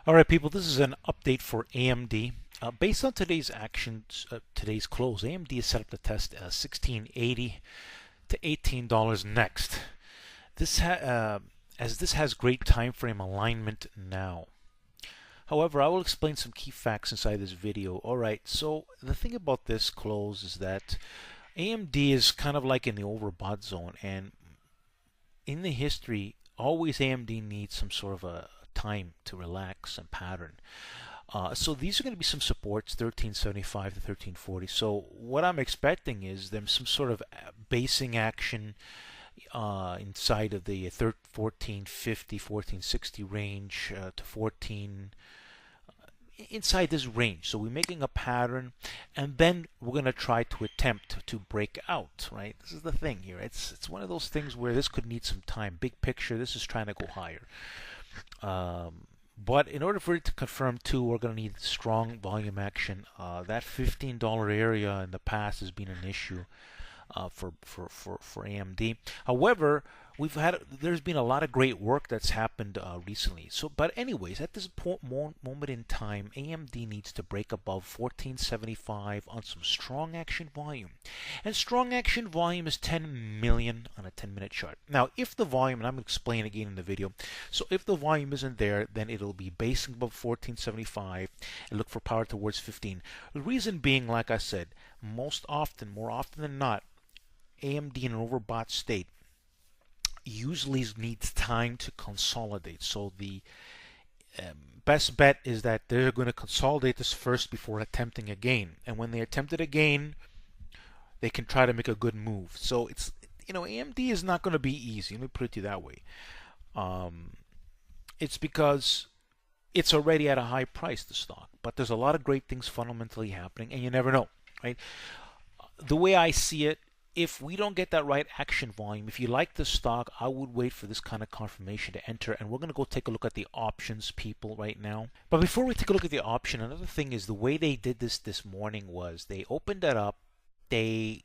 Alright people, this is an update for AMD. Based on today's actions, today's close, AMD is set up to test 1680 to $18 next. As this has great time frame alignment now. However, I will explain some key facts inside this video. Alright, so the thing about this close is that AMD is kind of like in the overbought zone, and in the history, always AMD needs some sort of a time to relax and pattern. So these are going to be some supports, 1375 to 1340. So what I'm expecting is them some sort of basing action inside of the 1450, 1460 range to 14 inside this range. So we're making a pattern, and then we're going to try to attempt to break out, right? This is the thing here. It's one of those things where this could need some time. Big picture, this is trying to go higher. But in order for it to confirm too, we're going to need strong volume action. That $15 area in the past has been an issue for AMD. However, there's been a lot of great work that's happened recently. So, but anyways, at this moment in time, AMD needs to break above 1475 on some strong action volume, and strong action volume is 10 million on a 10-minute chart. Now, if the volume, and I'm going to explain again in the video, so if the volume isn't there, then it'll be basing above 1475 and look for power towards 15. The reason being, like I said, more often than not, AMD in an overbought state usually needs time to consolidate. So the best bet is that they're going to consolidate this first before attempting again. And when they attempt it again, they can try to make a good move. So it's, AMD is not going to be easy. Let me put it to you that way. It's because it's already at a high price, the stock. But there's a lot of great things fundamentally happening, and you never know, right? The way I see it, if we don't get that right action volume, if you like the stock, I would wait for this kind of confirmation to enter. And we're going to go take a look at the options, people, right now. But before we take a look at the option, another thing is the way they did this morning was they opened it up. They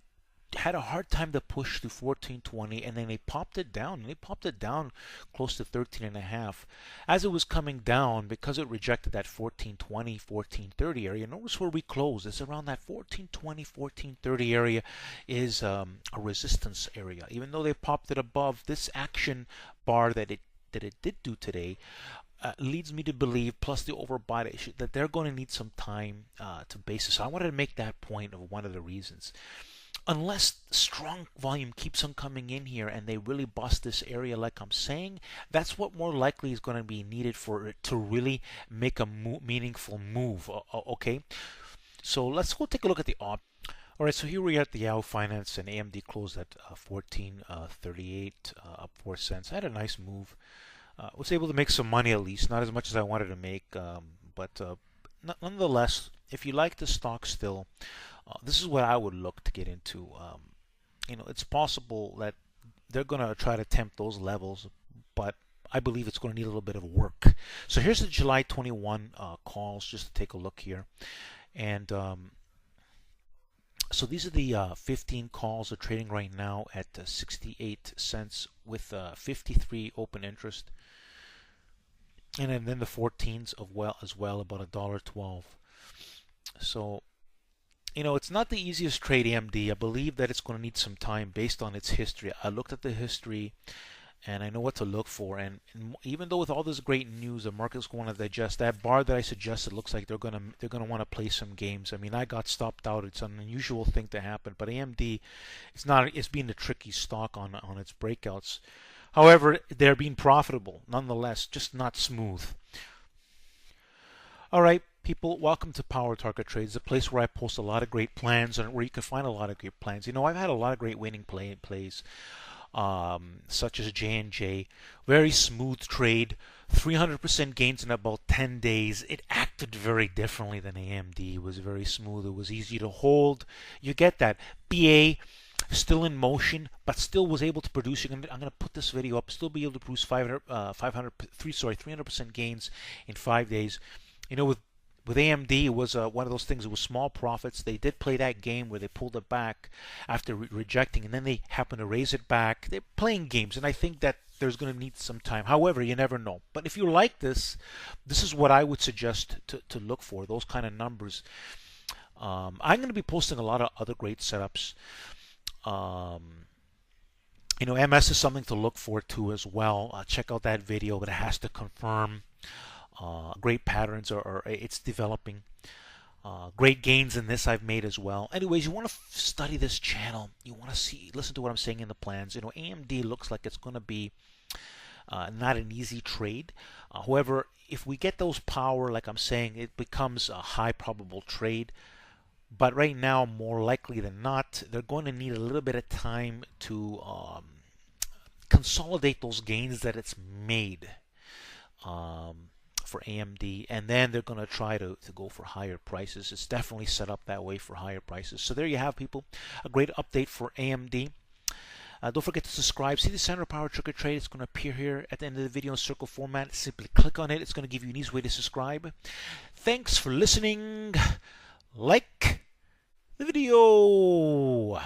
had a hard time to push to 1420, and then they popped it down, and they popped it down close to 13.5. As it was coming down, because it rejected that 1420, 1430 area, notice where we closed. It's around that 1420, 1430 area is a resistance area. Even though they popped it above, this action bar that it did do today leads me to believe, plus the overbought issue, that they're going to need some time to base this. So I wanted to make that point of one of the reasons. Unless strong volume keeps on coming in here and they really bust this area like I'm saying, that's what more likely is going to be needed for it to really make a meaningful move. Okay, so let's go take a look at the op. Alright, so here we are at the Yahoo Finance, and AMD closed at 14.38, up 4 cents. I had a nice move. Was able to make some money, at least, not as much as I wanted to make, but nonetheless, if you like the stock still, this is what I would look to get into. It's possible that they're going to try to tempt those levels, but I believe it's going to need a little bit of work. So here's the July 21 calls, just to take a look here. And so these are the 15 calls that are trading right now at 68 cents with 53 open interest. And then the 14s as well, about $1.12. So, it's not the easiest trade, AMD. I believe that it's going to need some time based on its history. I looked at the history, and I know what to look for. And even though with all this great news, the market's going to digest that bar that I suggested. Looks like they're going to want to play some games. I mean, I got stopped out. It's an unusual thing to happen, but AMD, it's been a tricky stock on its breakouts. However, they're being profitable nonetheless, just not smooth. All right, people, welcome to Power Target Trades, the place where I post a lot of great plans and where you can find a lot of great plans. I've had a lot of great winning plays, such as J&J. Very smooth trade, 300% gains in about 10 days. It acted very differently than AMD. It was very smooth. It was easy to hold. You get that. BA, still in motion, but still was able to produce. I'm going to put this video up. Still be able to produce 300% gains in 5 days. With AMD, it was one of those things. It was small profits. They did play that game where they pulled it back after rejecting, and then they happened to raise it back. They're playing games, and I think that there's going to need some time. However, you never know. But if you like this, this is what I would suggest to look for, those kind of numbers. I'm going to be posting a lot of other great setups. You know, MS is something to look for too as well. Check out that video, but it has to confirm great patterns, or it's developing. Great gains in this I've made as well. Anyways, you want to study this channel. You want to listen to what I'm saying in the plans. You know, AMD looks like it's going to be not an easy trade. However, if we get those power, like I'm saying, it becomes a high probable trade. But right now, more likely than not, they're going to need a little bit of time to consolidate those gains that it's made. For AMD, and then they're going to try to go for higher prices. It's definitely set up that way for higher prices. So there you have, people, a great update for AMD. Don't forget to subscribe. See the center power trigger trade. It's going to appear here at the end of the video in circle format. Simply click on it. It's going to give you an easy way to subscribe. Thanks for listening. Like the video.